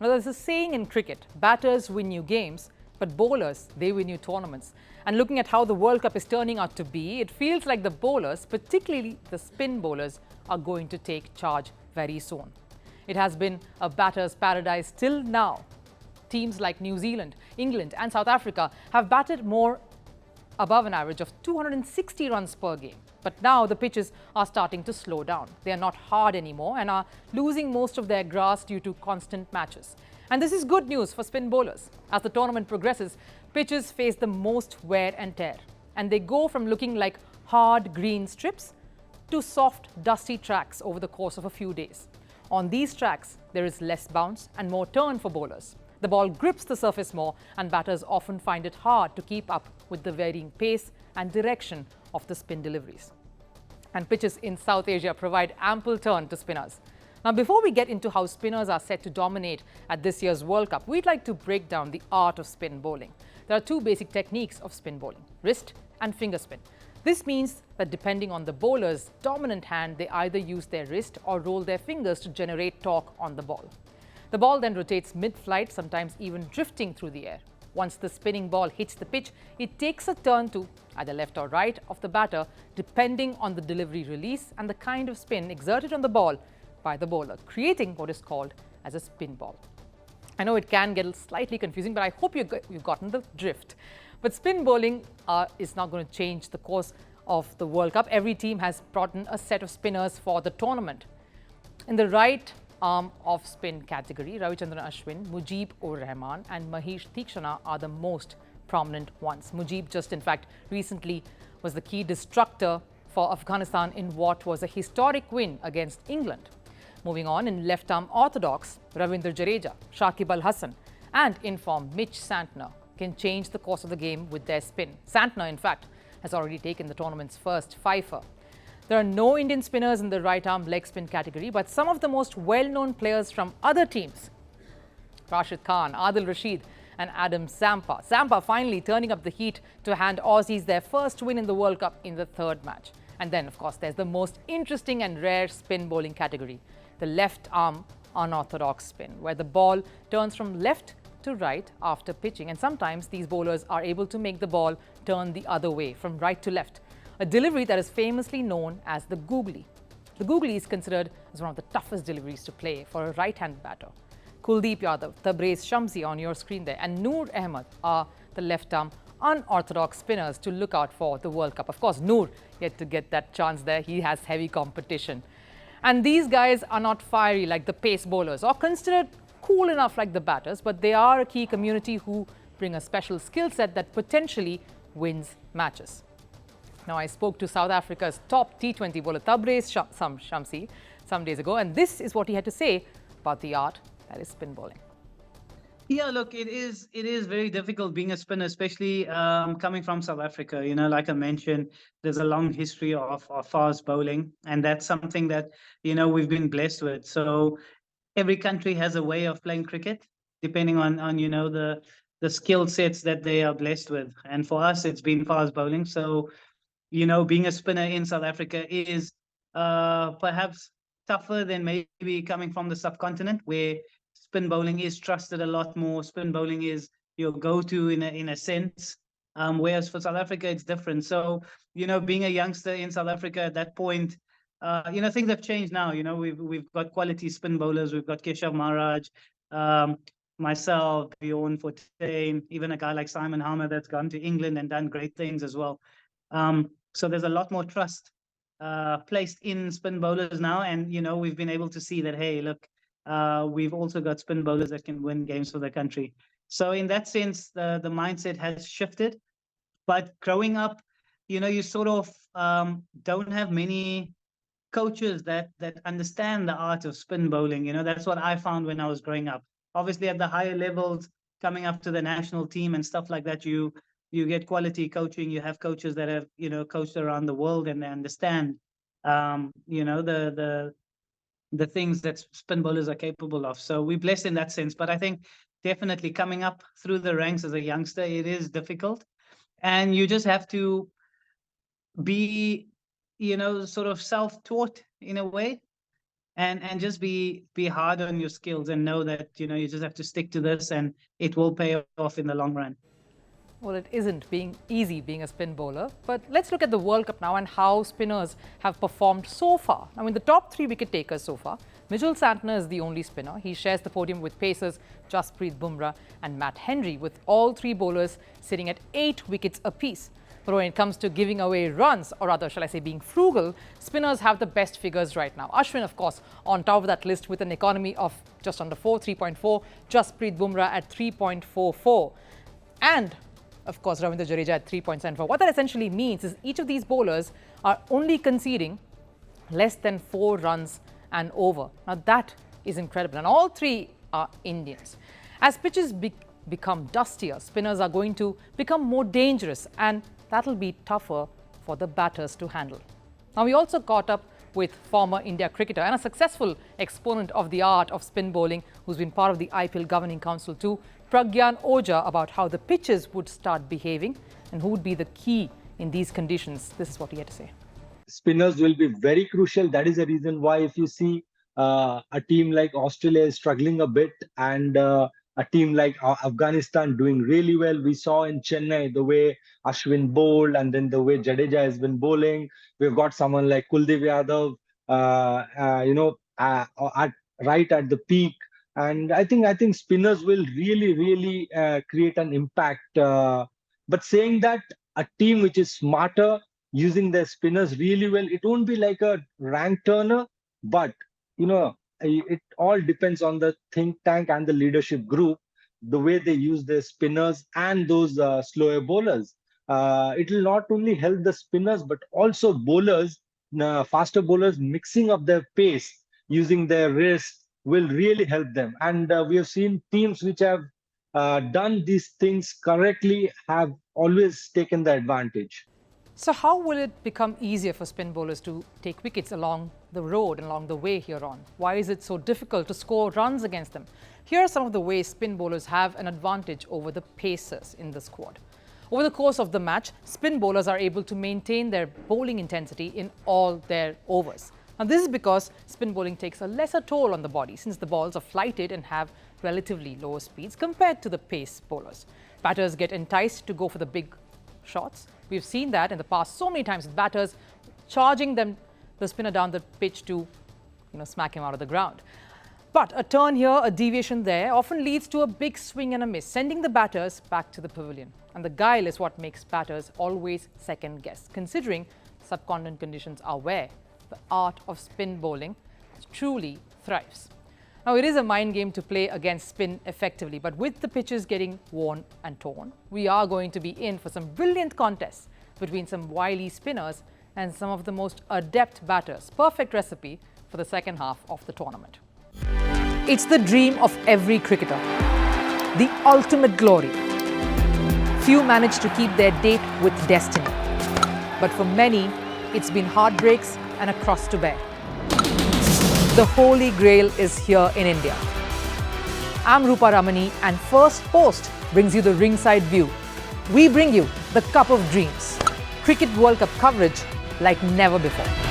Now, there's a saying in cricket, batters win new games, but bowlers, they win new tournaments. And looking at how the World Cup is turning out to be, it feels like the bowlers, particularly the spin bowlers, are going to take charge very soon. It has been a batter's paradise till now. Teams like New Zealand, England and South Africa have batted more above an average of 260 runs per game. But now the pitches are starting to slow down. They are not hard anymore and are losing most of their grass due to constant matches. And this is good news for spin bowlers. As the tournament progresses, pitches face the most wear and tear. And they go from looking like hard green strips to soft, dusty tracks over the course of a few days. On these tracks, there is less bounce and more turn for bowlers. The ball grips the surface more, and batters often find it hard to keep up with the varying pace and direction of the spin deliveries. And pitches in South Asia provide ample turn to spinners. Now, before we get into how spinners are set to dominate at this year's World Cup, we'd like to break down the art of spin bowling. There are two basic techniques of spin bowling: wrist and finger spin. This means that depending on the bowler's dominant hand, they either use their wrist or roll their fingers to generate torque on the ball. The ball then rotates mid-flight, sometimes even drifting through the air. Once the spinning ball hits the pitch, it takes a turn to either left or right of the batter, depending on the delivery release and the kind of spin exerted on the ball by the bowler, creating what is called as a spin ball. I know it can get slightly confusing, but I hope you've gotten the drift. But spin bowling is not going to change the course of the World Cup. Every team has brought in a set of spinners for the tournament. In the right arm of spin category, Ravindra Ashwin, Mujeeb Rahman and Maheesh Theekshana are the most prominent ones. Mujeeb just in fact recently was the key destructor for Afghanistan in what was a historic win against England. Moving on, in left arm orthodox, Ravindra Jadeja, Shakib Hasan and in-form Mitch Santner can change the course of the game with their spin. Santner in fact has already taken the tournament's first fifer. There are no Indian spinners in the right-arm leg spin category, but some of the most well-known players from other teams, Rashid Khan, Adil, Rashid and Adam Zampa. Zampa finally turning up the heat to hand Aussies their first win in the World Cup in the third match. And then, of course, there's the most interesting and rare spin bowling category, the left-arm unorthodox spin, where the ball turns from left to right after pitching. And sometimes these bowlers are able to make the ball turn the other way, from right to left, a delivery that is famously known as the googly. The googly is considered as one of the toughest deliveries to play for a right-hand batter. Kuldeep, Yadav, Tabraiz, Shamsi on your screen there, and Noor, Ahmad are the left-arm unorthodox spinners to look out for the World Cup. Of course, Noor yet to get that chance there. He has heavy competition. And these guys are not fiery like the pace bowlers or considered cool enough like the batters, but they are a key community who bring a special skill set that potentially wins matches. Now, I spoke to South Africa's top T20 bowler Tabraiz Shamsi some days ago, and this is what he had to say about the art that is spin bowling. Yeah, look, it is very difficult being a spinner, especially coming from South Africa. You know, like I mentioned, there's a long history of fast bowling, and that's something that, you know, we've been blessed with. So every country has a way of playing cricket, depending on you know, the skill sets that they are blessed with. And for us, it's been fast bowling. So, you know, being a spinner in South Africa is perhaps tougher than maybe coming from the subcontinent, where spin bowling is trusted a lot more. Spin bowling is your go-to in a sense. Whereas for South Africa, it's different. So, you know, being a youngster in South Africa at that point, you know, things have changed now. You know, we've got quality spin bowlers. We've got Keshav Maharaj, myself, Bjorn Fortuin, even a guy like Simon Harmer that's gone to England and done great things as well. So there's a lot more trust placed in spin bowlers now. And, you know, we've been able to see that, hey, look, we've also got spin bowlers that can win games for the country. So in that sense, the mindset has shifted. But growing up, you know, you sort of don't have many coaches that understand the art of spin bowling. You know, that's what I found when I was growing up. Obviously, at the higher levels, coming up to the national team and stuff like that, you get quality coaching. You have coaches that have, you know, coached around the world and they understand, you know, the things that spin bowlers are capable of. So we're blessed in that sense. But I think definitely coming up through the ranks as a youngster, it is difficult. And you just have to be, you know, sort of self-taught in a way. and just be hard on your skills and know that you just have to stick to this and it will pay off in the long run. Well, it isn't easy being a spin bowler, but let's look at the World Cup now and how spinners have performed so far. Now, in the top 3 wicket takers so far, Santner is the only spinner. He shares the podium with pacers Jasprit Bumrah and Matt Henry, with all 3 bowlers sitting at 8 wickets apiece. But when it comes to giving away runs, or rather, shall I say, being frugal, spinners have the best figures right now. Ashwin, of course, on top of that list with an economy of just under 3.4, Jasprit Bumrah at 3.44. And of course, Ravindra Jadeja at 3.74. What that essentially means is each of these bowlers are only conceding less than 4 runs and over. Now, that is incredible. And all 3 are Indians. As pitches become dustier, spinners are going to become more dangerous, and that'll be tougher for the batters to handle. Now, we also caught up with former India cricketer and a successful exponent of the art of spin bowling, who's been part of the IPL Governing Council too, Pragyan Oja, about how the pitches would start behaving and who would be the key in these conditions. This is what he had to say. Spinners will be very crucial. That is the reason why if you see a team like Australia is struggling a bit, and a team like Afghanistan doing really well. We saw in Chennai the way Ashwin bowled, and then the way Jadeja has been bowling. We've got someone like Kuldeep Yadav, right at the peak. And I think spinners will really create an impact. But saying that, a team which is smarter, using their spinners really well, it won't be like a rank turner, but it all depends on the think tank and the leadership group, the way they use their spinners and those slower bowlers. It will not only help the spinners, but also bowlers, faster bowlers, mixing up their pace, using their wrist will really help them. And we have seen teams which have done these things correctly have always taken the advantage. So how will it become easier for spin bowlers to take wickets along the road and along the way here on? Why is it so difficult to score runs against them? Here are some of the ways spin bowlers have an advantage over the pacers in the squad. Over the course of the match, spin bowlers are able to maintain their bowling intensity in all their overs. Now, this is because spin bowling takes a lesser toll on the body, since the balls are flighted and have relatively lower speeds compared to the pace bowlers. Batters get enticed to go for the big shots. We've seen that in the past so many times with batters charging the spinner down the pitch to smack him out of the ground. But a turn here, a deviation there, often leads to a big swing and a miss, sending the batters back to the pavilion. And the guile is what makes batters always second guess, considering subcontinent conditions are where the art of spin bowling truly thrives. Now, it is a mind game to play against spin effectively, but with the pitches getting worn and torn, we are going to be in for some brilliant contests between some wily spinners and some of the most adept batters. Perfect recipe for the second half of the tournament. It's the dream of every cricketer, the ultimate glory. Few manage to keep their date with destiny, but for many, it's been heartbreaks and a cross to bear. The Holy Grail is here in India. I'm Rupha Ramani, and Firstpost brings you the ringside view. We bring you the Cup of Dreams, Cricket World Cup coverage like never before.